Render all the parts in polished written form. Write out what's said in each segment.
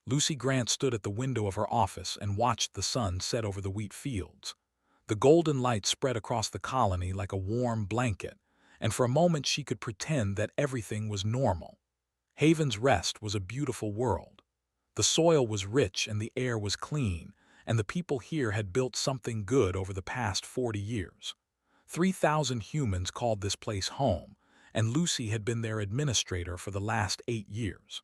Lucy Grant stood at the window of her office and watched the sun set over the wheat fields. The golden light spread across the colony like a warm blanket, and for a moment she could pretend that everything was normal. Haven's Rest was a beautiful world. The soil was rich and the air was clean, and the people here had built something good over the past 40 years. 3,000 humans called this place home, and Lucy had been their administrator for the last 8 years.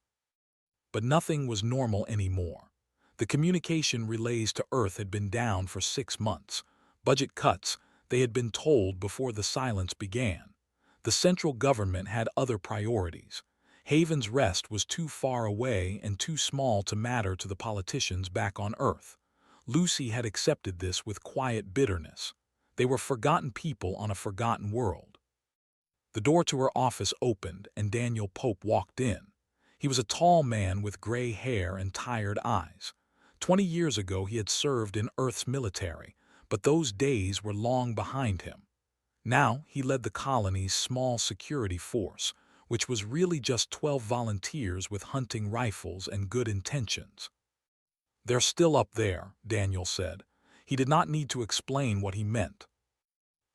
But nothing was normal anymore. The communication relays to Earth had been down for 6 months. Budget cuts, they had been told before the silence began. The central government had other priorities. Haven's Rest was too far away and too small to matter to the politicians back on Earth. Lucy had accepted this with quiet bitterness. They were forgotten people on a forgotten world. The door to her office opened and Daniel Pope walked in. He was a tall man with gray hair and tired eyes. 20 years ago he had served in Earth's military, but those days were long behind him. Now he led the colony's small security force, which was really just 12 volunteers with hunting rifles and good intentions. "They're still up there," Daniel said. He did not need to explain what he meant.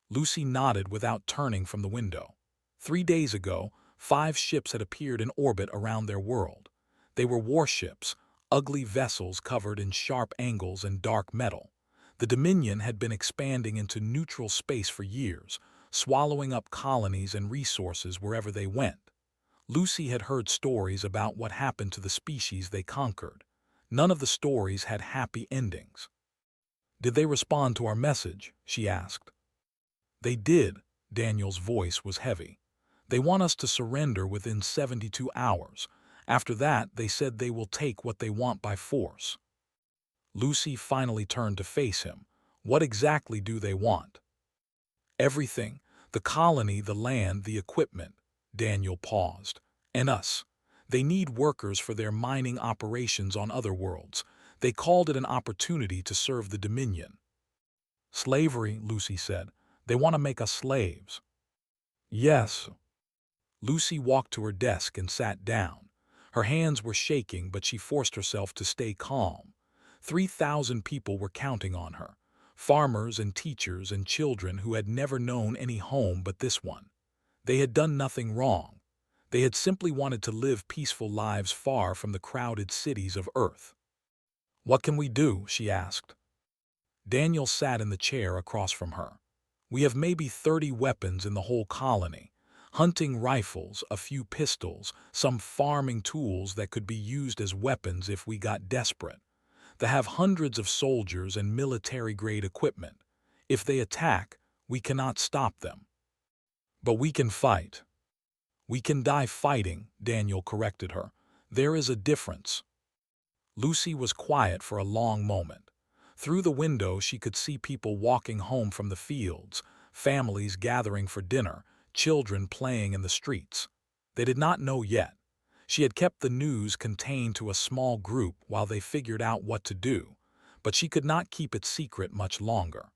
Lucy nodded without turning from the window. 3 days ago, 5 ships had appeared in orbit around their world. They were warships, ugly vessels covered in sharp angles and dark metal. The Dominion had been expanding into neutral space for years, swallowing up colonies and resources wherever they went. Lucy had heard stories about what happened to the species they conquered. None of the stories had happy endings. "Did they respond to our message?" she asked. "They did." Daniel's voice was heavy. "They want us to surrender within 72 hours. After that, they said they will take what they want by force." Lucy finally turned to face him. "What exactly do they want?" "Everything. The colony, the land, the equipment." Daniel paused. "And us. They need workers for their mining operations on other worlds. They called it an opportunity to serve the Dominion." "Slavery," Lucy said. "They want to make us slaves." "Yes." Lucy walked to her desk and sat down. Her hands were shaking, but she forced herself to stay calm. 3,000 people were counting on her. Farmers and teachers and children who had never known any home but this one. They had done nothing wrong. They had simply wanted to live peaceful lives far from the crowded cities of Earth. "What can we do?" she asked. Daniel sat in the chair across from her. "We have maybe 30 weapons in the whole colony. Hunting rifles, a few pistols, some farming tools that could be used as weapons if we got desperate. They have hundreds of soldiers and military-grade equipment. If they attack, we cannot stop them. But we can fight." "We can die fighting," Daniel corrected her. "There is a difference." Lucy was quiet for a long moment. Through the window she could see people walking home from the fields, families gathering for dinner, children playing in the streets. They did not know yet. She had kept the news contained to a small group while they figured out what to do, but she could not keep it secret much longer.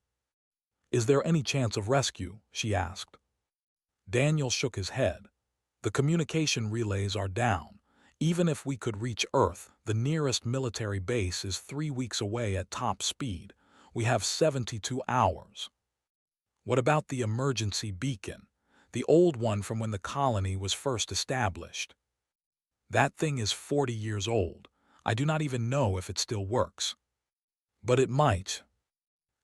"Is there any chance of rescue?" she asked. Daniel shook his head. "The communication relays are down. Even if we could reach Earth, the nearest military base is 3 weeks away at top speed. We have 72 hours. "What about the emergency beacon? The old one from when the colony was first established?" "That thing is 40 years old. I do not even know if it still works." "But it might."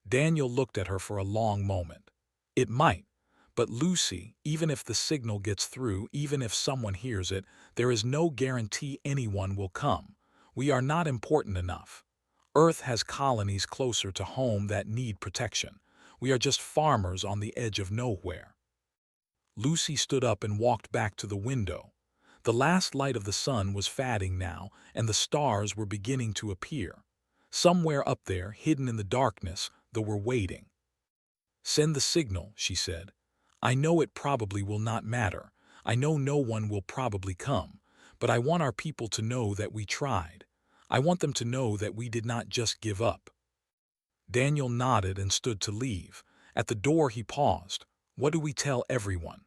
Daniel looked at her for a long moment. "It might. But Lucy, even if the signal gets through, even if someone hears it, there is no guarantee anyone will come. We are not important enough. Earth has colonies closer to home that need protection. We are just farmers on the edge of nowhere." Lucy stood up and walked back to the window. The last light of the sun was fading now, and the stars were beginning to appear. Somewhere up there, hidden in the darkness, they were waiting. "Send the signal," she said. "I know it probably will not matter. I know no one will probably come. But I want our people to know that we tried. I want them to know that we did not just give up." Daniel nodded and stood to leave. At the door he paused. "What do we tell everyone?"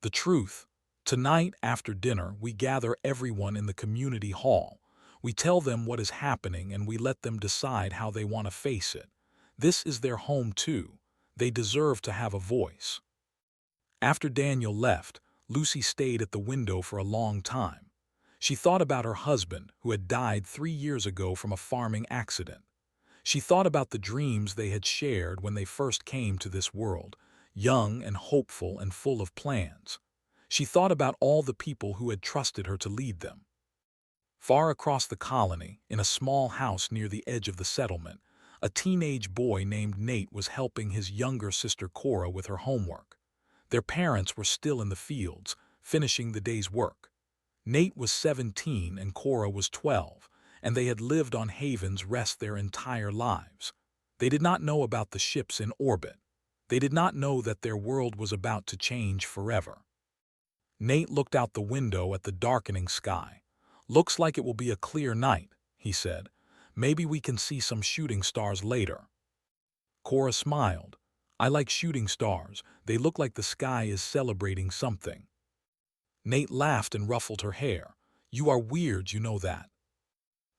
"The truth. Tonight, after dinner, we gather everyone in the community hall. We tell them what is happening and we let them decide how they want to face it. This is their home too. They deserve to have a voice." After Daniel left, Lucy stayed at the window for a long time. She thought about her husband, who had died 3 years ago from a farming accident. She thought about the dreams they had shared when they first came to this world, young and hopeful and full of plans. She thought about all the people who had trusted her to lead them. Far across the colony, in a small house near the edge of the settlement, a teenage boy named Nate was helping his younger sister Cora with her homework. Their parents were still in the fields, finishing the day's work. Nate was 17 and Cora was 12, and they had lived on Haven's Rest their entire lives. They did not know about the ships in orbit. They did not know that their world was about to change forever. Nate looked out the window at the darkening sky. "Looks like it will be a clear night," he said. "Maybe we can see some shooting stars later." Cora smiled. "I like shooting stars. They look like the sky is celebrating something." Nate laughed and ruffled her hair. "You are weird, you know that."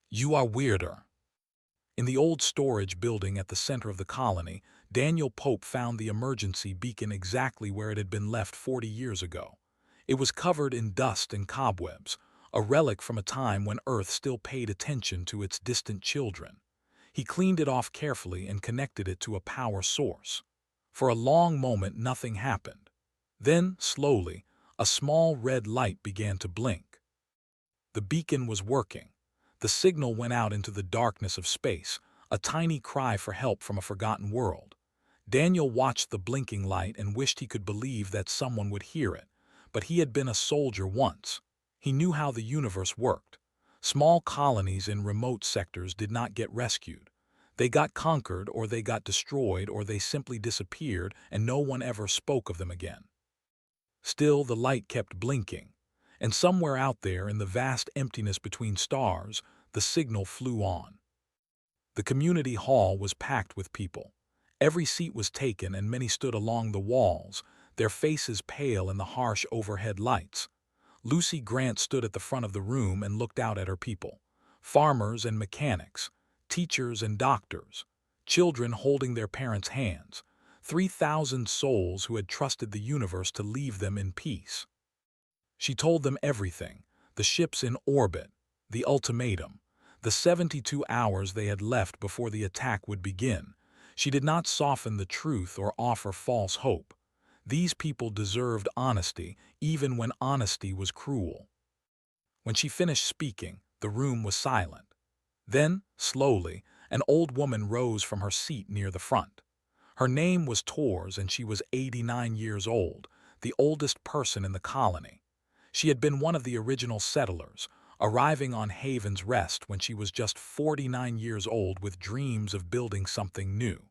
"You are weirder." In the old storage building at the center of the colony, Daniel Pope found the emergency beacon exactly where it had been left 40 years ago. It was covered in dust and cobwebs, a relic from a time when Earth still paid attention to its distant children. He cleaned it off carefully and connected it to a power source. For a long moment nothing happened. Then, slowly, a small red light began to blink. The beacon was working. The signal went out into the darkness of space, a tiny cry for help from a forgotten world. Daniel watched the blinking light and wished he could believe that someone would hear it, but he had been a soldier once. He knew how the universe worked. Small colonies in remote sectors did not get rescued. They got conquered, or they got destroyed, or they simply disappeared, and no one ever spoke of them again. Still, the light kept blinking, and somewhere out there in the vast emptiness between stars, the signal flew on. The community hall was packed with people. Every seat was taken and many stood along the walls, their faces pale in the harsh overhead lights. Lucy Grant stood at the front of the room and looked out at her people. Farmers and mechanics, teachers and doctors, children holding their parents' hands, 3,000 souls who had trusted the universe to leave them in peace. She told them everything: the ships in orbit, the ultimatum, the 72 hours they had left before the attack would begin. She did not soften the truth or offer false hope. These people deserved honesty, even when honesty was cruel. When she finished speaking, the room was silent. Then, slowly, an old woman rose from her seat near the front. Her name was Tors and she was 89 years old, the oldest person in the colony. She had been one of the original settlers, arriving on Haven's Rest when she was just 49 years old with dreams of building something new.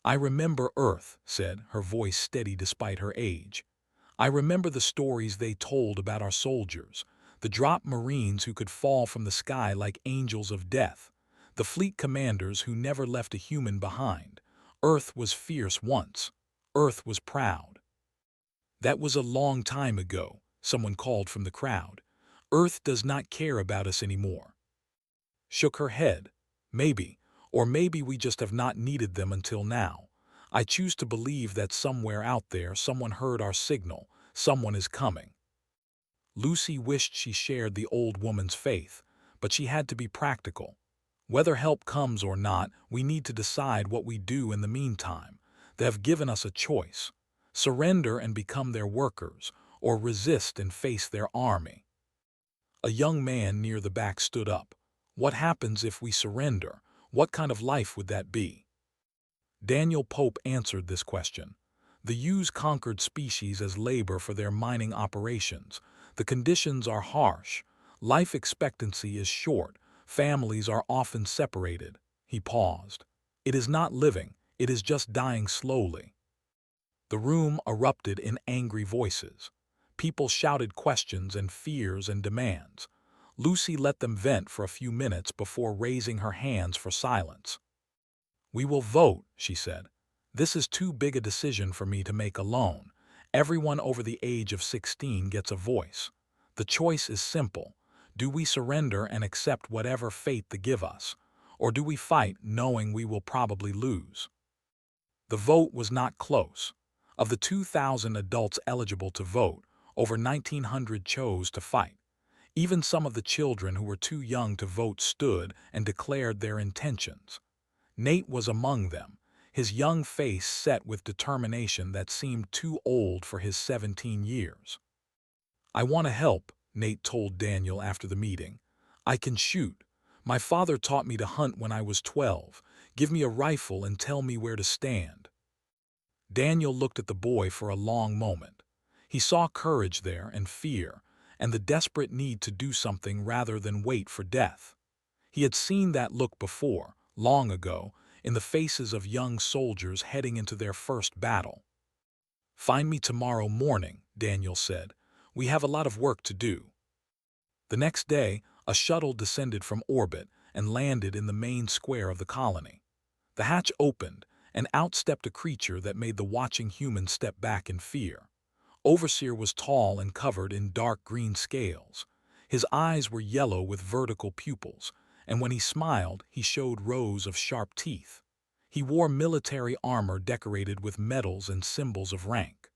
"I remember Earth," said, her voice steady despite her age. "I remember the stories they told about our soldiers, the drop Marines who could fall from the sky like angels of death, the fleet commanders who never left a human behind. Earth was fierce once. Earth was proud." "That was a long time ago," someone called from the crowd. "Earth does not care about us anymore." Shook her head. "Maybe, or maybe we just have not needed them until now. I choose to believe that somewhere out there someone heard our signal, someone is coming." Lucy wished she shared the old woman's faith, but she had to be practical. Whether help comes or not, we need to decide what we do in the meantime. They have given us a choice: surrender and become their workers, or resist and face their army. A young man near the back stood up. "What happens if we surrender? What kind of life would that be?" Daniel Pope answered this question. "The U's conquered species as labor for their mining operations. The conditions are harsh. Life expectancy is short. Families are often separated." He paused. "It is not living, it is just dying slowly." The room erupted in angry voices. People shouted questions and fears and demands. Lucy let them vent for a few minutes before raising her hands for silence. "We will vote," she said. "This is too big a decision for me to make alone. Everyone over the age of 16 gets a voice. The choice is simple: Do we surrender and accept whatever fate they give us? Or do we fight knowing we will probably lose? The vote was not close. Of the 2,000 adults eligible to vote, over 1,900 chose to fight. Even some of the children who were too young to vote stood and declared their intentions. Nate was among them, his young face set with determination that seemed too old for his 17 years. "I want to help," Nate told Daniel after the meeting. "I can shoot. My father taught me to hunt when I was 12. Give me a rifle and tell me where to stand." Daniel looked at the boy for a long moment. He saw courage there and fear, and the desperate need to do something rather than wait for death. He had seen that look before, long ago, in the faces of young soldiers heading into their first battle. "Find me tomorrow morning," Daniel said. "We have a lot of work to do." The next day, a shuttle descended from orbit and landed in the main square of the colony. The hatch opened, and out stepped a creature that made the watching humans step back in fear. Overseer was tall and covered in dark green scales. His eyes were yellow with vertical pupils, and when he smiled, he showed rows of sharp teeth. He wore military armor decorated with medals and symbols of rank.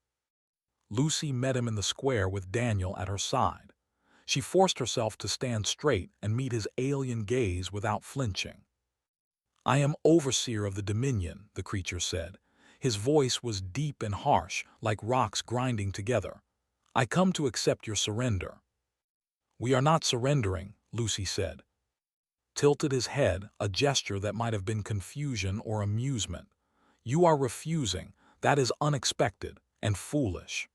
Lucy met him in the square with Daniel at her side. She forced herself to stand straight and meet his alien gaze without flinching. "I am Overseer of the Dominion," the creature said. His voice was deep and harsh, like rocks grinding together. "I come to accept your surrender." "We are not surrendering," Lucy said. Tilted his head, a gesture that might have been confusion or amusement. "You are refusing. That is unexpected and foolish."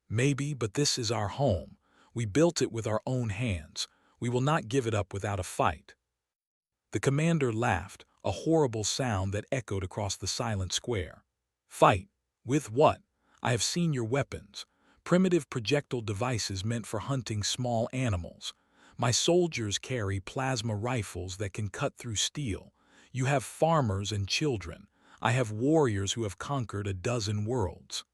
"Maybe, but this is our home. We built it with our own hands. We will not give it up without a fight." The commander laughed, a horrible sound that echoed across the silent square. "Fight? With what? I have seen your weapons. Primitive projectile devices meant for hunting small animals. My soldiers carry plasma rifles that can cut through steel. You have farmers and children. I have warriors who have conquered a dozen worlds."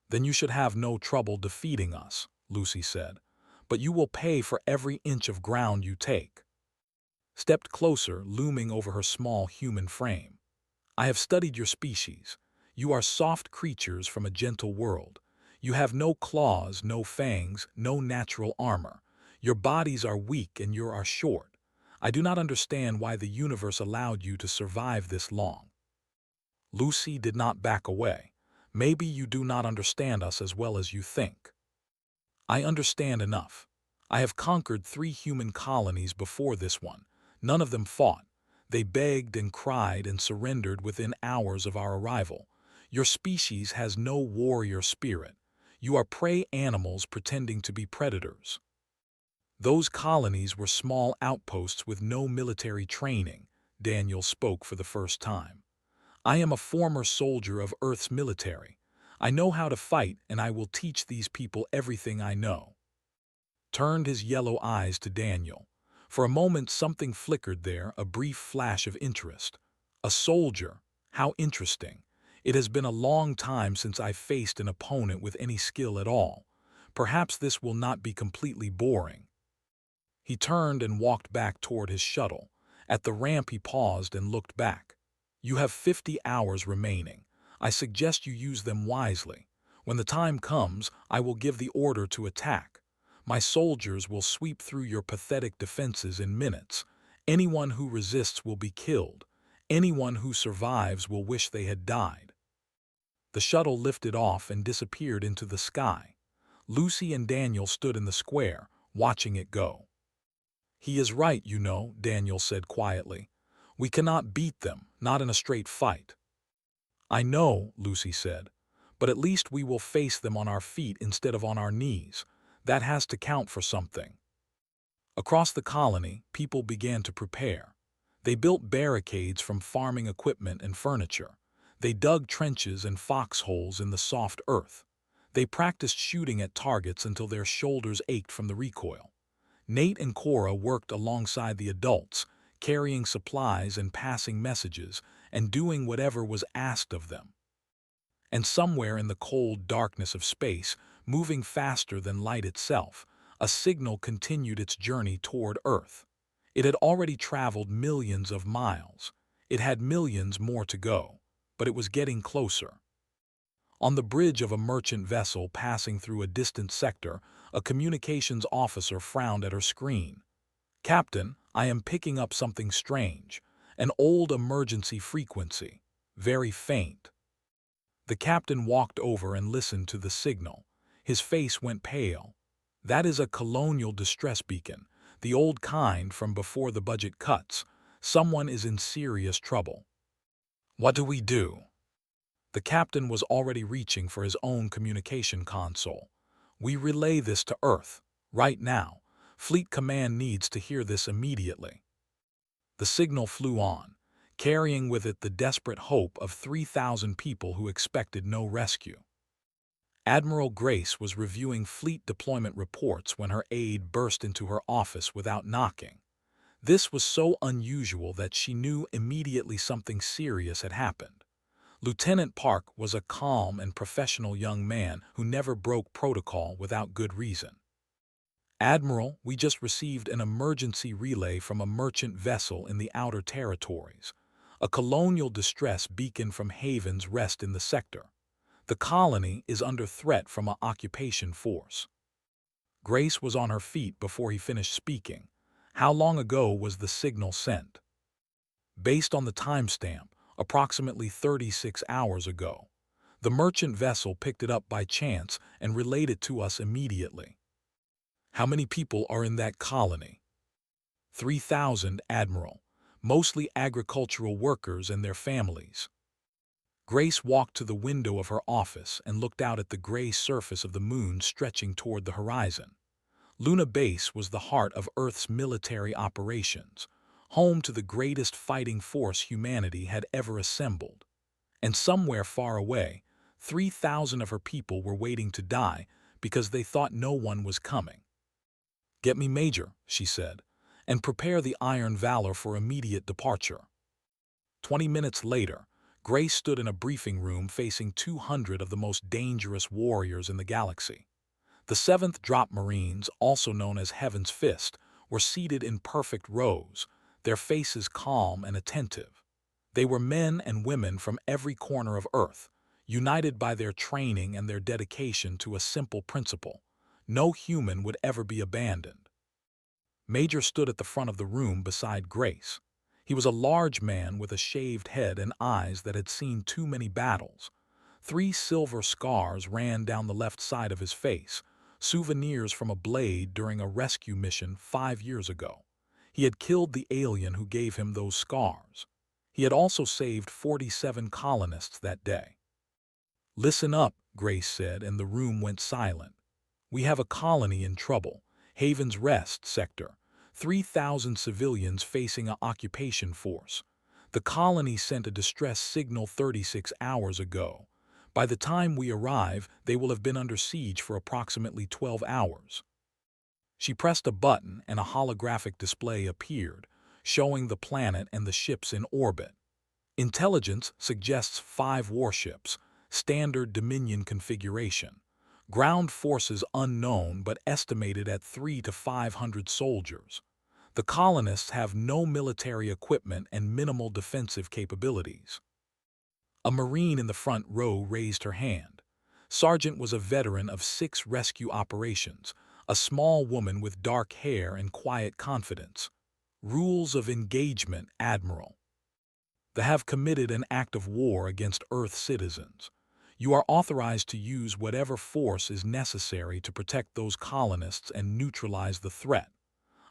"Then you should have no trouble defeating us," Lucy said. "But you will pay for every inch of ground you take." Stepped closer, looming over her small human frame. "I have studied your species. You are soft creatures from a gentle world. You have no claws, no fangs, no natural armor. Your bodies are weak and you are short. I do not understand why the universe allowed you to survive this long." Lucy did not back away. "Maybe you do not understand us as well as you think." "I understand enough. I have conquered 3 human colonies before this one. None of them fought. They begged and cried and surrendered within hours of our arrival. Your species has no warrior spirit. You are prey animals pretending to be predators." "Those colonies were small outposts with no military training," Daniel spoke for the first time. "I am a former soldier of Earth's military. I know how to fight, and I will teach these people everything I know." Turned his yellow eyes to Daniel. For a moment something flickered there, a brief flash of interest. "A soldier? How interesting. It has been a long time since I faced an opponent with any skill at all. Perhaps this will not be completely boring." He turned and walked back toward his shuttle. At the ramp he paused and looked back. "You have 50 hours remaining. I suggest you use them wisely. When the time comes, I will give the order to attack. My soldiers will sweep through your pathetic defenses in minutes. Anyone who resists will be killed. Anyone who survives will wish they had died." The shuttle lifted off and disappeared into the sky. Lucy and Daniel stood in the square, watching it go. "He is right, you know," Daniel said quietly. "We cannot beat them, not in a straight fight." "I know," Lucy said, "but at least we will face them on our feet instead of on our knees. That has to count for something." Across the colony, people began to prepare. They built barricades from farming equipment and furniture. They dug trenches and foxholes in the soft earth. They practiced shooting at targets until their shoulders ached from the recoil. Nate and Cora worked alongside the adults, carrying supplies and passing messages, and doing whatever was asked of them. And somewhere in the cold darkness of space, moving faster than light itself, a signal continued its journey toward Earth. It had already traveled millions of miles. It had millions more to go, but it was getting closer. On the bridge of a merchant vessel passing through a distant sector, a communications officer frowned at her screen. "Captain, I am picking up something strange. An old emergency frequency. Very faint." The captain walked over and listened to the signal. His face went pale. "That is a colonial distress beacon, the old kind from before the budget cuts. Someone is in serious trouble." "What do we do?" The captain was already reaching for his own communication console. "We relay this to Earth. Right now. Fleet Command needs to hear this immediately." The signal flew on, carrying with it the desperate hope of 3,000 people who expected no rescue. Admiral Grace was reviewing fleet deployment reports when her aide burst into her office without knocking. This was so unusual that she knew immediately something serious had happened. Lieutenant Park was a calm and professional young man who never broke protocol without good reason. "Admiral, we just received an emergency relay from a merchant vessel in the outer territories. A colonial distress beacon from Haven's Rest in the sector. The colony is under threat from an occupation force." Grace was on her feet before he finished speaking. How long ago was the signal sent? Based on the timestamp, approximately 36 hours ago. The merchant vessel picked it up by chance and relayed it to us immediately. "How many people are in that colony?" 3,000, Admiral. Mostly agricultural workers and their families." Grace walked to the window of her office and looked out at the gray surface of the moon stretching toward the horizon. Luna Base was the heart of Earth's military operations, home to the greatest fighting force humanity had ever assembled. And somewhere far away, 3,000 of her people were waiting to die because they thought no one was coming. "Get me Major," she said, "and prepare the Iron Valor for immediate departure." 20 minutes later, Grace stood in a briefing room facing 200 of the most dangerous warriors in the galaxy. The 7th Drop Marines, also known as Heaven's Fist, were seated in perfect rows, their faces calm and attentive. They were men and women from every corner of Earth, united by their training and their dedication to a simple principle: no human would ever be abandoned. Major stood at the front of the room beside Grace. He was a large man with a shaved head and eyes that had seen too many battles. 3 silver scars ran down the left side of his face, souvenirs from a blade during a rescue mission 5 years ago. He had killed the alien who gave him those scars. He had also saved 47 colonists that day. "Listen up," Grace said, and the room went silent. "We have a colony in trouble, Haven's Rest sector. 3,000 civilians facing an occupation force. The colony sent a distress signal 36 hours ago. By the time we arrive, they will have been under siege for approximately 12 hours." She pressed a button and a holographic display appeared, showing the planet and the ships in orbit. "Intelligence suggests 5 warships, standard Dominion configuration. Ground forces unknown but estimated at 300 to 500 soldiers. The colonists have no military equipment and minimal defensive capabilities." A Marine in the front row raised her hand. Sargent was a veteran of 6 rescue operations, a small woman with dark hair and quiet confidence. "Rules of engagement, Admiral. They have committed an act of war against Earth citizens. You are authorized to use whatever force is necessary to protect those colonists and neutralize the threat.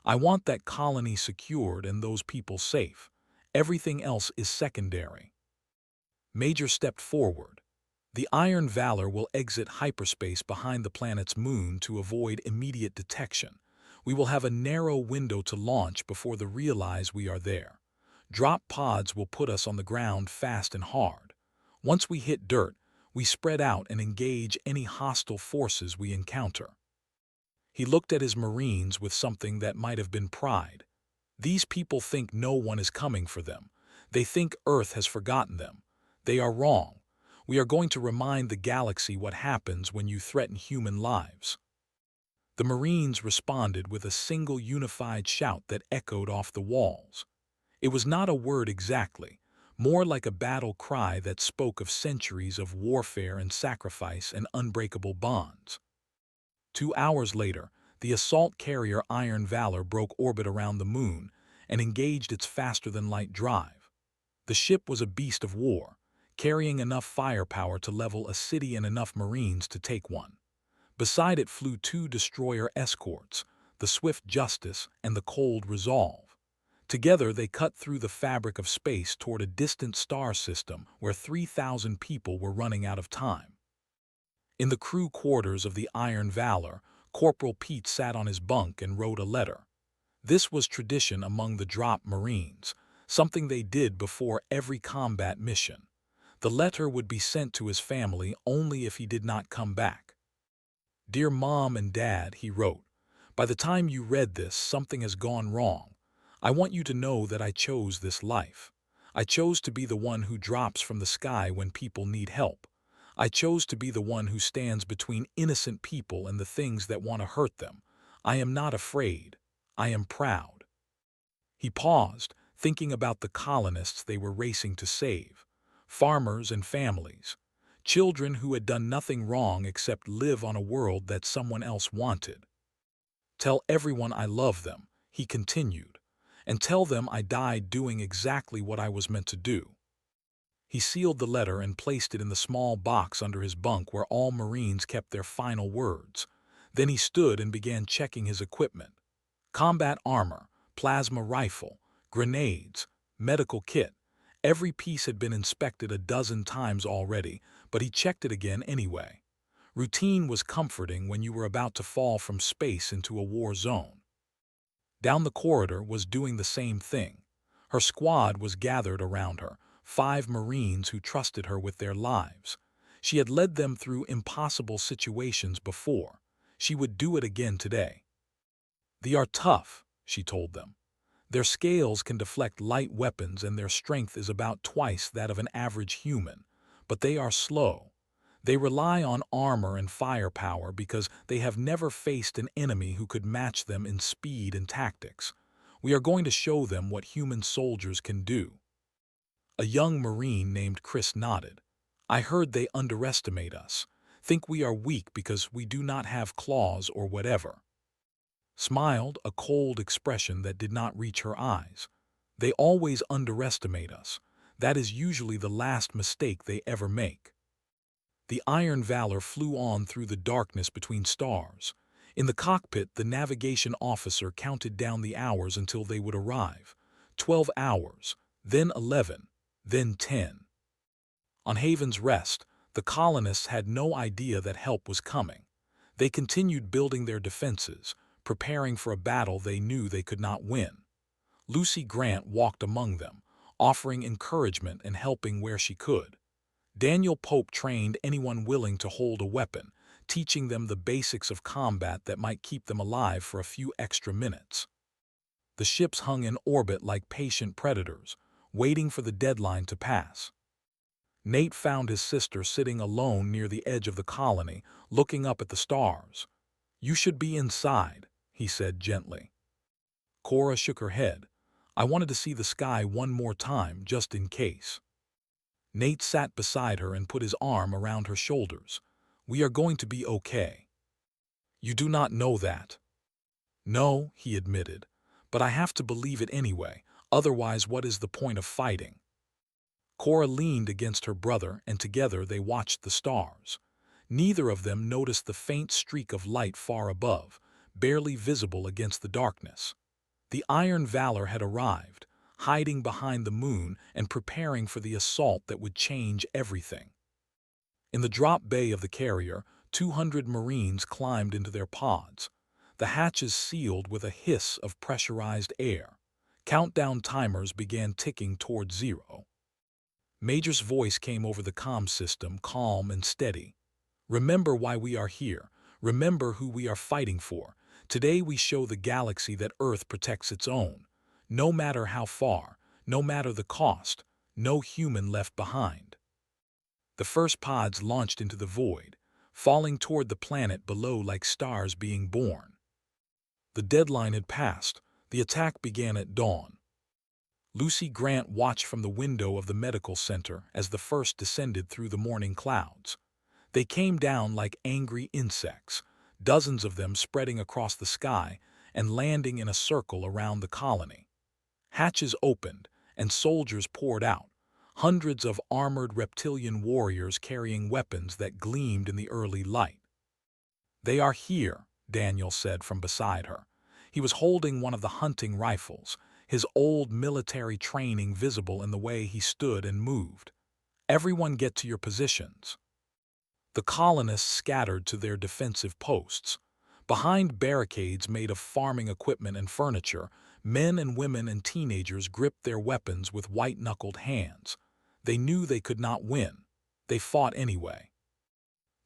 I want that colony secured and those people safe. Everything else is secondary." Major stepped forward. "The Iron Valor will exit hyperspace behind the planet's moon to avoid immediate detection. We will have a narrow window to launch before they realize we are there. Drop pods will put us on the ground fast and hard. Once we hit dirt, we spread out and engage any hostile forces we encounter." He looked at his Marines with something that might have been pride. "These people think no one is coming for them. They think Earth has forgotten them. They are wrong. We are going to remind the galaxy what happens when you threaten human lives." The Marines responded with a single unified shout that echoed off the walls. It was not a word exactly, more like a battle cry that spoke of centuries of warfare and sacrifice and unbreakable bonds. 2 hours later, the assault carrier Iron Valor broke orbit around the moon and engaged its faster-than-light drive. The ship was a beast of war, carrying enough firepower to level a city and enough Marines to take one. Beside it flew two destroyer escorts, the Swift Justice and the Cold Resolve. Together they cut through the fabric of space toward a distant star system where 3,000 people were running out of time. In the crew quarters of the Iron Valor, Corporal Pete sat on his bunk and wrote a letter. This was tradition among the drop Marines, something they did before every combat mission. The letter would be sent to his family only if he did not come back. "Dear Mom and Dad," he wrote, "by the time you read this, something has gone wrong. I want you to know that I chose this life. I chose to be the one who drops from the sky when people need help. I chose to be the one who stands between innocent people and the things that want to hurt them. I am not afraid. I am proud." He paused, thinking about the colonists they were racing to save, farmers and families, children who had done nothing wrong except live on a world that someone else wanted. "Tell everyone I love them," he continued, "and tell them I died doing exactly what I was meant to do." He sealed the letter and placed it in the small box under his bunk where all Marines kept their final words. Then he stood and began checking his equipment. Combat armor, plasma rifle, grenades, medical kit. Every piece had been inspected a dozen times already, but he checked it again anyway. Routine was comforting when you were about to fall from space into a war zone. Down the corridor was doing the same thing. Her squad was gathered around her, 5 Marines who trusted her with their lives. She had led them through impossible situations before. She would do it again today. "They are tough," she told them. "Their scales can deflect light weapons and their strength is about twice that of an average human. But they are slow. They rely on armor and firepower because they have never faced an enemy who could match them in speed and tactics. We are going to show them what human soldiers can do." A young Marine named Chris nodded. "I heard they underestimate us, think we are weak because we do not have claws or whatever." Smiled, a cold expression that did not reach her eyes. "They always underestimate us. That is usually the last mistake they ever make." The Iron Valor flew on through the darkness between stars. In the cockpit, the navigation officer counted down the hours until they would arrive. 12 hours, then 11, then 10. On Haven's Rest, the colonists had no idea that help was coming. They continued building their defenses, preparing for a battle they knew they could not win. Lucy Grant walked among them, offering encouragement and helping where she could. Daniel Pope trained anyone willing to hold a weapon, teaching them the basics of combat that might keep them alive for a few extra minutes. The ships hung in orbit like patient predators, waiting for the deadline to pass. Nate found his sister sitting alone near the edge of the colony, looking up at the stars. "You should be inside," he said gently. Cora shook her head. "I wanted to see the sky one more time, just in case." Nate sat beside her and put his arm around her shoulders. "We are going to be okay." "You do not know that." "No," he admitted, "but I have to believe it anyway, otherwise what is the point of fighting?" Cora leaned against her brother and together they watched the stars. Neither of them noticed the faint streak of light far above, barely visible against the darkness. The Iron Valor had arrived, hiding behind the moon and preparing for the assault that would change everything. In the drop bay of the carrier, 200 Marines climbed into their pods. The hatches sealed with a hiss of pressurized air. Countdown timers began ticking toward 0. Major's voice came over the comm system, calm and steady. "Remember why we are here. Remember who we are fighting for. Today we show the galaxy that Earth protects its own. No matter how far, no matter the cost, no human left behind." The first pods launched into the void. falling toward the planet below like stars being born. The deadline had passed. The attack began at dawn. Lucy Grant watched from the window of the medical center as the first descended through the morning clouds. They came down like angry insects, dozens of them spreading across the sky and landing in a circle around the colony. Hatches opened, and soldiers poured out, hundreds of armored reptilian warriors carrying weapons that gleamed in the early light. "They are here," Daniel said from beside her. He was holding one of the hunting rifles, his old military training visible in the way he stood and moved. "Everyone get to your positions." The colonists scattered to their defensive posts. Behind barricades made of farming equipment and furniture, men and women and teenagers gripped their weapons with white-knuckled hands. They knew they could not win. They fought anyway.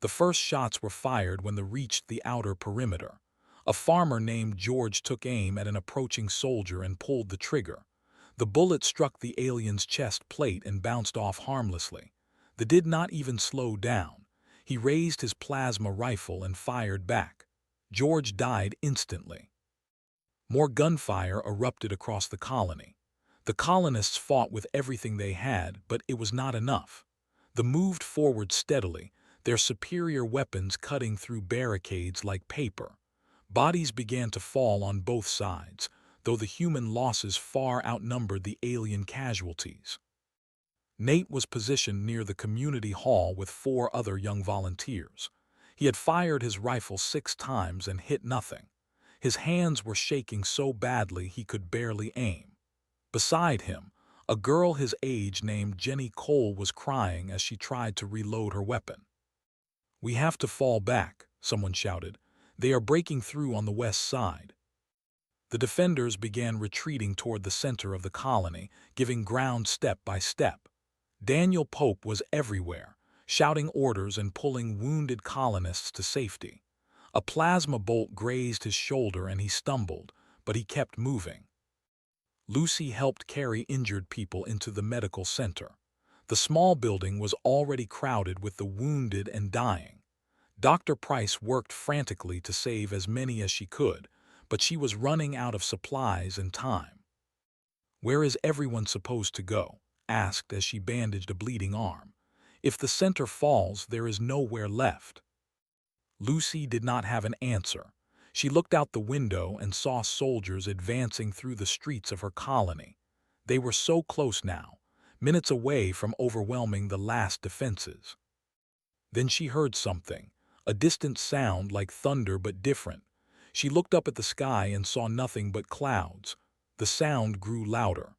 The first shots were fired when they reached the outer perimeter. A farmer named George took aim at an approaching soldier and pulled the trigger. The bullet struck the alien's chest plate and bounced off harmlessly. They did not even slow down. He raised his plasma rifle and fired back. George died instantly. More gunfire erupted across the colony. The colonists fought with everything they had, but it was not enough. They moved forward steadily, their superior weapons cutting through barricades like paper. Bodies began to fall on both sides, though the human losses far outnumbered the alien casualties. Nate was positioned near the community hall with 4 other young volunteers. He had fired his rifle 6 times and hit nothing. His hands were shaking so badly he could barely aim. Beside him, a girl his age named Jenny Cole was crying as she tried to reload her weapon. "We have to fall back," someone shouted. "They are breaking through on the west side." The defenders began retreating toward the center of the colony, giving ground step by step. Daniel Pope was everywhere, shouting orders and pulling wounded colonists to safety. A plasma bolt grazed his shoulder and he stumbled, but he kept moving. Lucy helped carry injured people into the medical center. The small building was already crowded with the wounded and dying. Dr. Price worked frantically to save as many as she could, but she was running out of supplies and time. "Where is everyone supposed to go?" asked as she bandaged a bleeding arm. "If the center falls, there is nowhere left." Lucy did not have an answer. She looked out the window and saw soldiers advancing through the streets of her colony. They were so close now, minutes away from overwhelming the last defenses. Then she heard something, a distant sound like thunder but different. She looked up at the sky and saw nothing but clouds. The sound grew louder.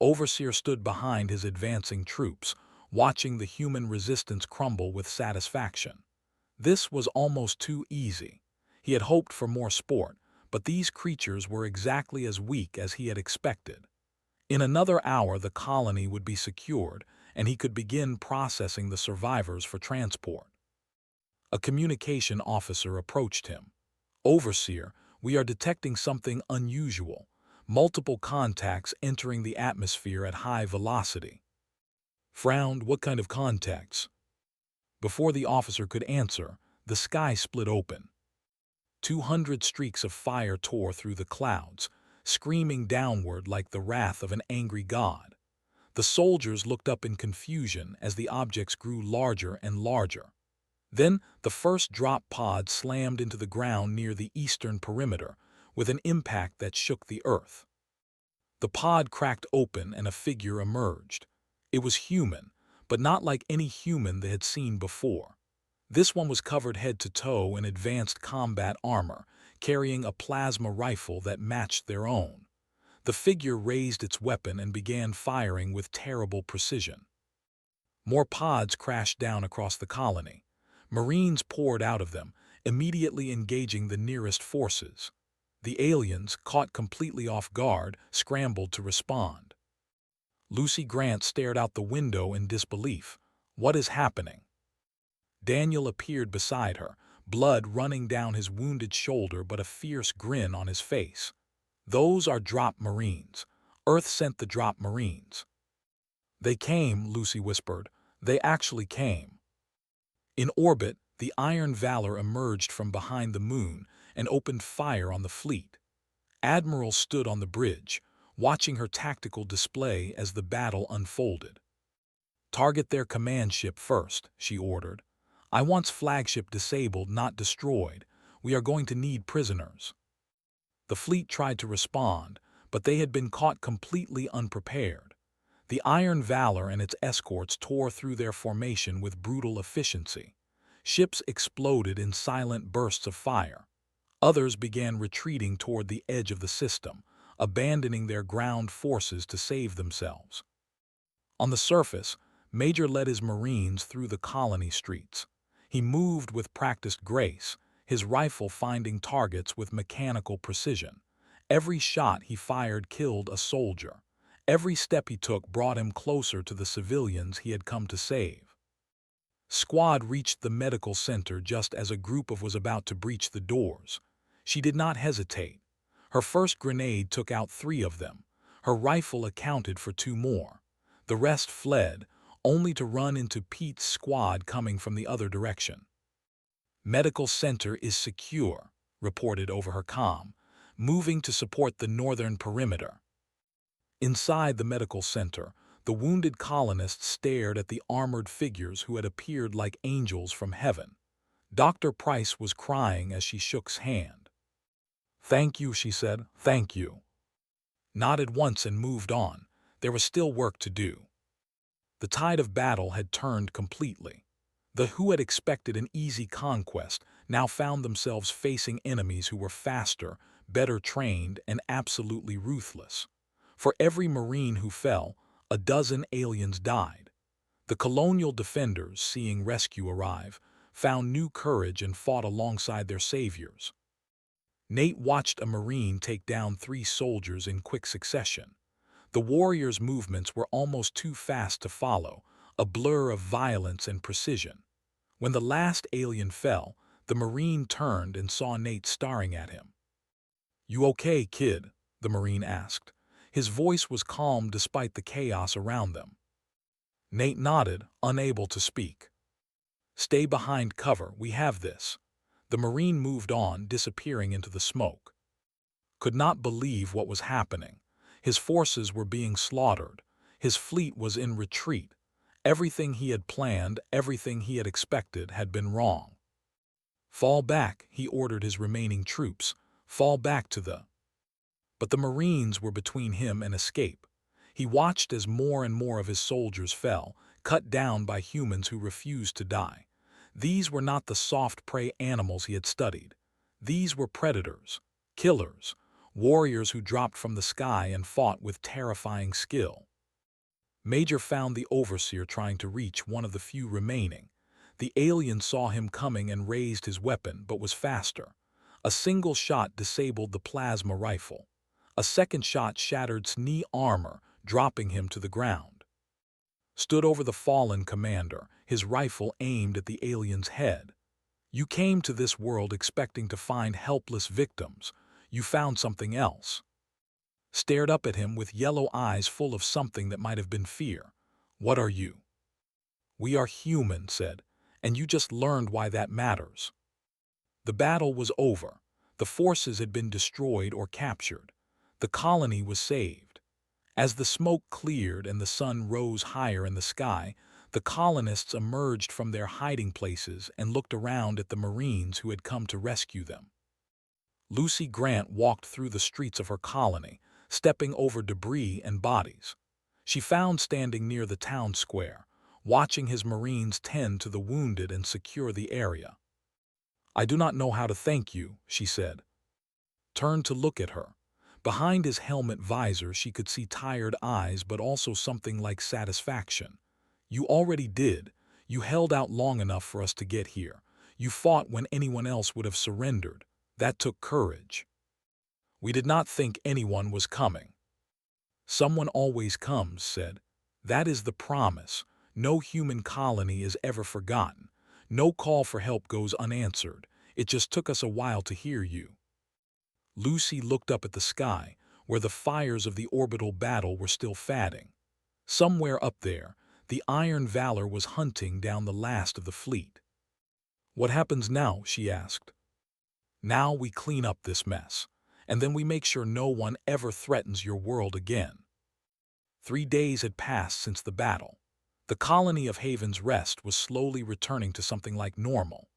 Overseer stood behind his advancing troops, watching the human resistance crumble with satisfaction. This was almost too easy. He had hoped for more sport, but these creatures were exactly as weak as he had expected. In another hour the colony would be secured, and he could begin processing the survivors for transport. A communication officer approached him. "Overseer, we are detecting something unusual. Multiple contacts entering the atmosphere at high velocity." Frowned, "What kind of contacts?" Before the officer could answer, the sky split open. 200 streaks of fire tore through the clouds, screaming downward like the wrath of an angry god. The soldiers looked up in confusion as the objects grew larger and larger. Then the first drop pod slammed into the ground near the eastern perimeter, with an impact that shook the earth. The pod cracked open and a figure emerged. It was human, but not like any human they had seen before. This one was covered head to toe in advanced combat armor, carrying a plasma rifle that matched their own. The figure raised its weapon and began firing with terrible precision. More pods crashed down across the colony. Marines poured out of them, immediately engaging the nearest forces. The aliens, caught completely off guard, scrambled to respond. Lucy Grant stared out the window in disbelief. "What is happening?" Daniel appeared beside her, blood running down his wounded shoulder but a fierce grin on his face. "Those are drop Marines. Earth sent the drop Marines." "They came," Lucy whispered. "They actually came." In orbit, the Iron Valor emerged from behind the moon and opened fire on the fleet. Admiral stood on the bridge, watching her tactical display as the battle unfolded. "Target their command ship first," she ordered. "I want flagship disabled, not destroyed. We are going to need prisoners." The fleet tried to respond, but they had been caught completely unprepared. The Iron Valor and its escorts tore through their formation with brutal efficiency. Ships exploded in silent bursts of fire. Others began retreating toward the edge of the system, abandoning their ground forces to save themselves. On the surface, Major led his Marines through the colony streets. He moved with practiced grace, his rifle finding targets with mechanical precision. Every shot he fired killed a soldier. Every step he took brought him closer to the civilians he had come to save. Squad reached the medical center just as a group was about to breach the doors. She did not hesitate. Her first grenade took out 3 of them. Her rifle accounted for 2 more. The rest fled, only to run into Pete's squad coming from the other direction. "Medical center is secure," reported over her comm, moving to support the northern perimeter. Inside the medical center, the wounded colonists stared at the armored figures who had appeared like angels from heaven. Dr. Price was crying as she shook his hand. "Thank you," she said, "thank you." Nodded once and moved on. There was still work to do. The tide of battle had turned completely. The who had expected an easy conquest now found themselves facing enemies who were faster, better trained, and absolutely ruthless. For every Marine who fell, a dozen aliens died. The colonial defenders, seeing rescue arrive, found new courage and fought alongside their saviors. Nate watched a Marine take down 3 soldiers in quick succession. The warriors' movements were almost too fast to follow, a blur of violence and precision. When the last alien fell, the Marine turned and saw Nate staring at him. "You okay, kid?" the Marine asked. His voice was calm despite the chaos around them. Nate nodded, unable to speak. "Stay behind cover, we have this." The Marine moved on, disappearing into the smoke. Could not believe what was happening. His forces were being slaughtered. His fleet was in retreat. Everything he had planned, everything he had expected, had been wrong. "Fall back," he ordered his remaining troops. "Fall back to the—" But the Marines were between him and escape. He watched as more and more of his soldiers fell, cut down by humans who refused to die. These were not the soft prey animals he had studied. These were predators, killers, warriors who dropped from the sky and fought with terrifying skill. Major found the overseer trying to reach one of the few remaining. The alien saw him coming and raised his weapon, but was faster. A single shot disabled the plasma rifle. A second shot shattered his knee armor, dropping him to the ground. Stood over the fallen commander, his rifle aimed at the alien's head. "You came to this world expecting to find helpless victims. You found something else." Stared up at him with yellow eyes full of something that might have been fear. "What are you?" "We are human," said, "and you just learned why that matters." The battle was over. The forces had been destroyed or captured. The colony was saved. As the smoke cleared and the sun rose higher in the sky, the colonists emerged from their hiding places and looked around at the Marines who had come to rescue them. Lucy Grant walked through the streets of her colony, stepping over debris and bodies. She found standing near the town square, watching his Marines tend to the wounded and secure the area. "I do not know how to thank you," she said. Turned to look at her. Behind his helmet visor she could see tired eyes but also something like satisfaction. "You already did. You held out long enough for us to get here. You fought when anyone else would have surrendered. That took courage. We did not think anyone was coming." "Someone always comes," said. "That is the promise. No human colony is ever forgotten. No call for help goes unanswered. It just took us a while to hear you." Lucy looked up at the sky, where the fires of the orbital battle were still fading. Somewhere up there, the Iron Valor was hunting down the last of the fleet. "What happens now?" she asked. "Now we clean up this mess, and then we make sure no one ever threatens your world again." 3 days had passed since the battle. The colony of Haven's Rest was slowly returning to something like normal.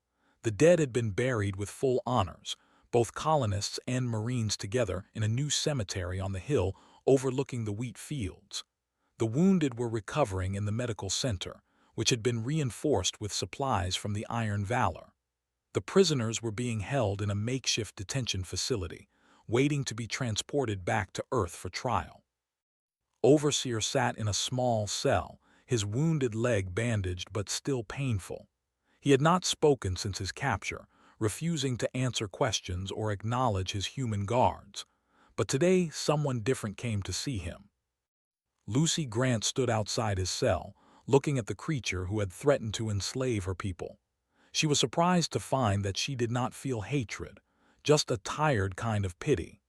The dead had been buried with full honors, both colonists and Marines together in a new cemetery on the hill overlooking the wheat fields. The wounded were recovering in the medical center, which had been reinforced with supplies from the Iron Valor. The prisoners were being held in a makeshift detention facility, waiting to be transported back to Earth for trial. Overseer sat in a small cell, his wounded leg bandaged but still painful. He had not spoken since his capture, refusing to answer questions or acknowledge his human guards. But today someone different came to see him. Lucy Grant stood outside his cell, looking at the creature who had threatened to enslave her people. She was surprised to find that she did not feel hatred, just a tired kind of pity.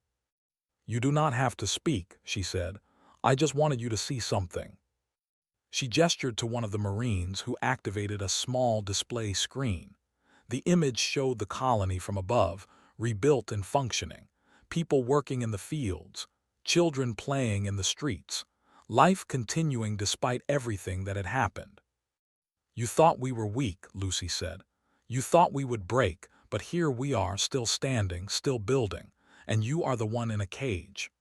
"You do not have to speak," she said. "I just wanted you to see something." She gestured to one of the Marines who activated a small display screen. The image showed the colony from above, rebuilt and functioning, people working in the fields, children playing in the streets, life continuing despite everything that had happened. "You thought we were weak," Lucy said. "You thought we would break, but here we are, still standing, still building, and you are the one in a cage."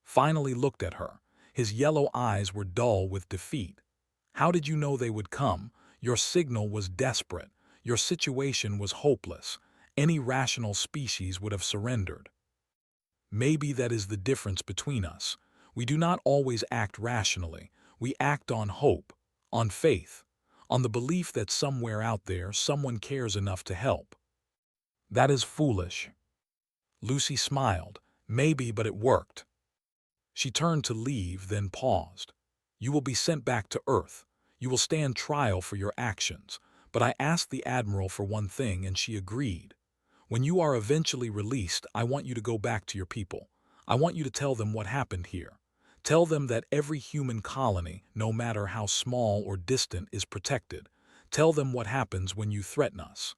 Finally looked at her. His yellow eyes were dull with defeat. "How did you know they would come? Your signal was desperate. Your situation was hopeless. Any rational species would have surrendered." Maybe that is the difference between us. We do not always act rationally. We act on hope, on faith, on the belief that somewhere out there someone cares enough to help. "That is foolish." Lucy smiled. "Maybe, but it worked." She turned to leave, then paused. "You will be sent back to Earth. You will stand trial for your actions. But I asked the Admiral for one thing, and she agreed. When you are eventually released, I want you to go back to your people. I want you to tell them what happened here. Tell them that every human colony, no matter how small or distant, is protected. Tell them what happens when you threaten us."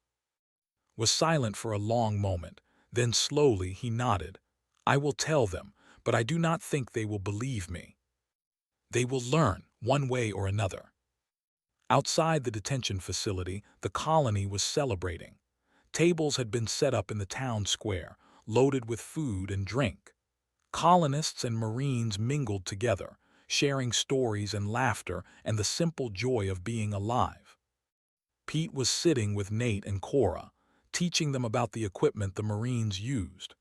Was silent for a long moment. Then slowly he nodded. "I will tell them, but I do not think they will believe me. They will learn, one way or another." Outside the detention facility, the colony was celebrating. Tables had been set up in the town square, loaded with food and drink. Colonists and Marines mingled together, sharing stories and laughter and the simple joy of being alive. Pete was sitting with Nate and Cora, teaching them about the equipment the Marines used.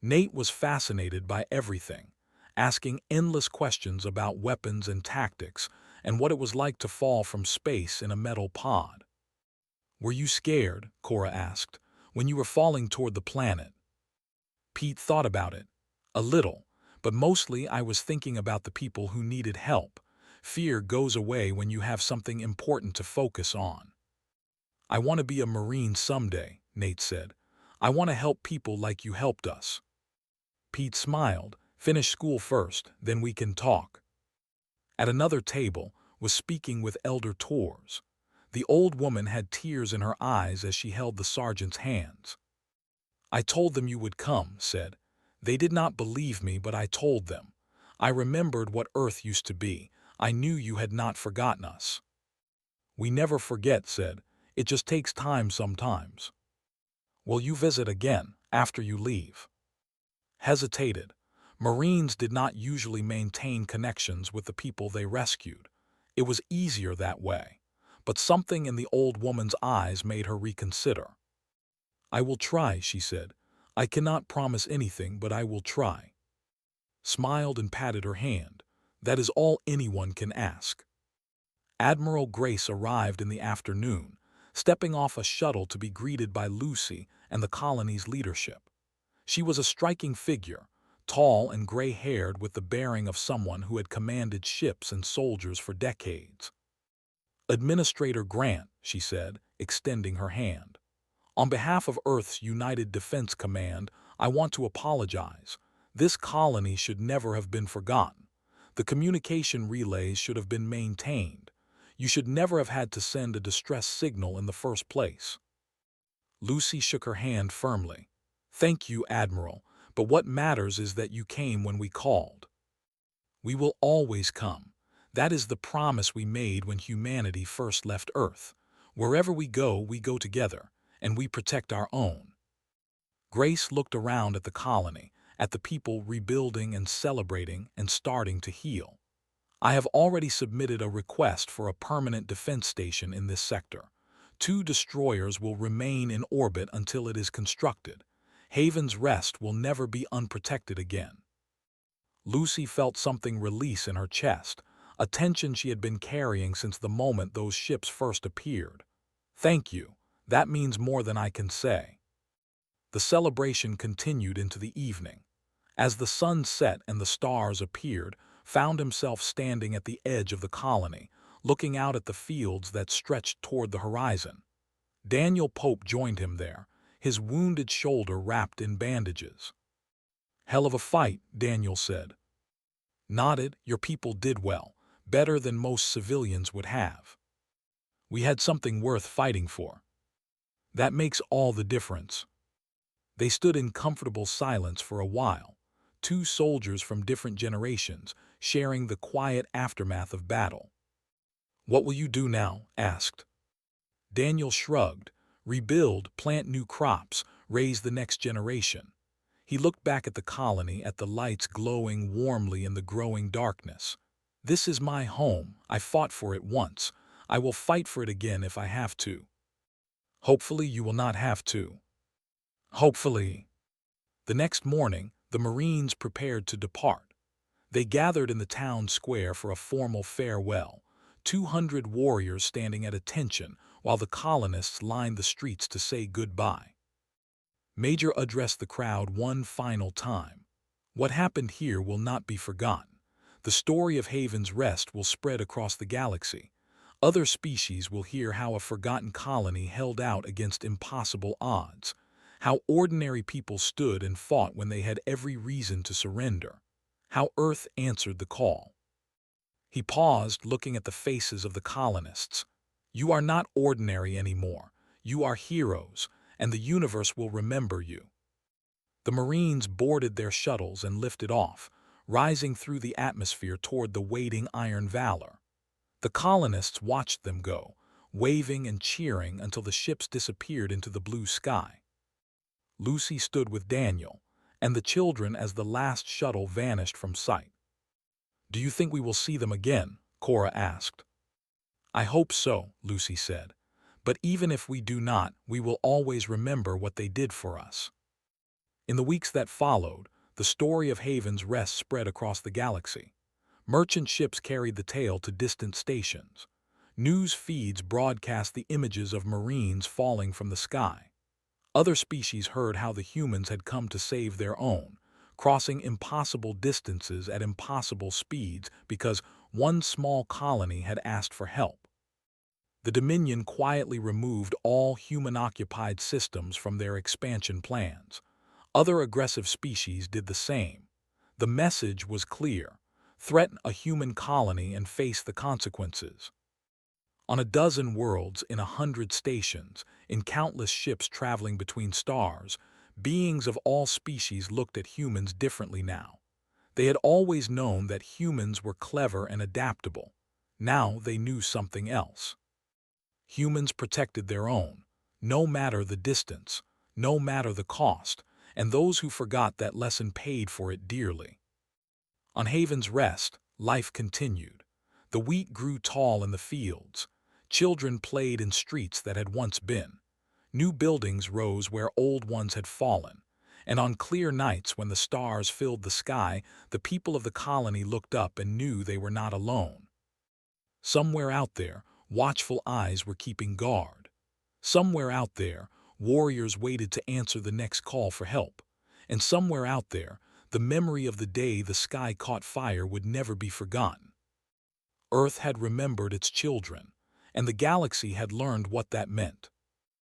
Nate was fascinated by everything, asking endless questions about weapons and tactics and what it was like to fall from space in a metal pod. "Were you scared," Cora asked, "when you were falling toward the planet?" Pete thought about it. "A little, but mostly I was thinking about the people who needed help. Fear goes away when you have something important to focus on." "I want to be a Marine someday," Nate said. "I want to help people like you helped us." Pete smiled. "Finish school first, then we can talk." At another table was speaking with Elder Tors. The old woman had tears in her eyes as she held the sergeant's hands. "I told them you would come," said. "They did not believe me, but I told them. I remembered what Earth used to be. I knew you had not forgotten us." "We never forget," said. "It just takes time sometimes." "Will you visit again, after you leave?" Hesitated. Marines did not usually maintain connections with the people they rescued. It was easier that way. But something in the old woman's eyes made her reconsider. "I will try," she said. "I cannot promise anything, but I will try." Smiled and patted her hand. That is all anyone can ask. Admiral Grace arrived in the afternoon, stepping off a shuttle to be greeted by Lucy and the colony's leadership. She was a striking figure, tall and gray-haired with the bearing of someone who had commanded ships and soldiers for decades. "Administrator Grant," she said, extending her hand. "On behalf of Earth's United Defense Command, I want to apologize. This colony should never have been forgotten. The communication relays should have been maintained. You should never have had to send a distress signal in the first place." Lucy shook her hand firmly. "Thank you, Admiral, but what matters is that you came when we called. We will always come. That is the promise we made when humanity first left Earth. Wherever we go together, and we protect our own." Grace looked around at the colony, at the people rebuilding and celebrating and starting to heal. "I have already submitted a request for a permanent defense station in this sector. 2 destroyers will remain in orbit until it is constructed. Haven's Rest will never be unprotected again." Lucy felt something release in her chest, a tension she had been carrying since the moment those ships first appeared. "Thank you. That means more than I can say." The celebration continued into the evening. As the sun set and the stars appeared, found himself standing at the edge of the colony, looking out at the fields that stretched toward the horizon. Daniel Pope joined him there, his wounded shoulder wrapped in bandages. "Hell of a fight," Daniel said. Nodded. "Your people did well, better than most civilians would have. We had something worth fighting for. That makes all the difference." They stood in comfortable silence for a while, 2 soldiers from different generations, sharing the quiet aftermath of battle. "What will you do now?" asked. Daniel shrugged. "Rebuild, plant new crops, raise the next generation." He looked back at the colony, at the lights glowing warmly in the growing darkness. "This is my home. I fought for it once. I will fight for it again if I have to." "Hopefully you will not have to." "Hopefully." The next morning, the Marines prepared to depart. They gathered in the town square for a formal farewell, 200 warriors standing at attention while the colonists lined the streets to say goodbye. Major addressed the crowd one final time. "What happened here will not be forgotten. The story of Haven's Rest will spread across the galaxy. Other species will hear how a forgotten colony held out against impossible odds, how ordinary people stood and fought when they had every reason to surrender, how Earth answered the call." He paused, looking at the faces of the colonists. "You are not ordinary anymore. You are heroes, and the universe will remember you." The Marines boarded their shuttles and lifted off, rising through the atmosphere toward the waiting Iron Valor. The colonists watched them go, waving and cheering until the ships disappeared into the blue sky. Lucy stood with Daniel and the children as the last shuttle vanished from sight. "Do you think we will see them again?" Cora asked. "I hope so," Lucy said. "But even if we do not, we will always remember what they did for us." In the weeks that followed, the story of Haven's Rest spread across the galaxy. Merchant ships carried the tale to distant stations. News feeds broadcast the images of Marines falling from the sky. Other species heard how the humans had come to save their own, crossing impossible distances at impossible speeds because one small colony had asked for help. The Dominion quietly removed all human-occupied systems from their expansion plans. Other aggressive species did the same. The message was clear: threaten a human colony and face the consequences. On a dozen worlds, in 100 stations, in countless ships traveling between stars, beings of all species looked at humans differently now. They had always known that humans were clever and adaptable. Now they knew something else. Humans protected their own, no matter the distance, no matter the cost, and those who forgot that lesson paid for it dearly. On Haven's Rest, life continued. The wheat grew tall in the fields. Children played in streets that had once been. New buildings rose where old ones had fallen. And on clear nights when the stars filled the sky, the people of the colony looked up and knew they were not alone. Somewhere out there, watchful eyes were keeping guard. Somewhere out there, warriors waited to answer the next call for help. And somewhere out there, the memory of the day the sky caught fire would never be forgotten. Earth had remembered its children, and the galaxy had learned what that meant.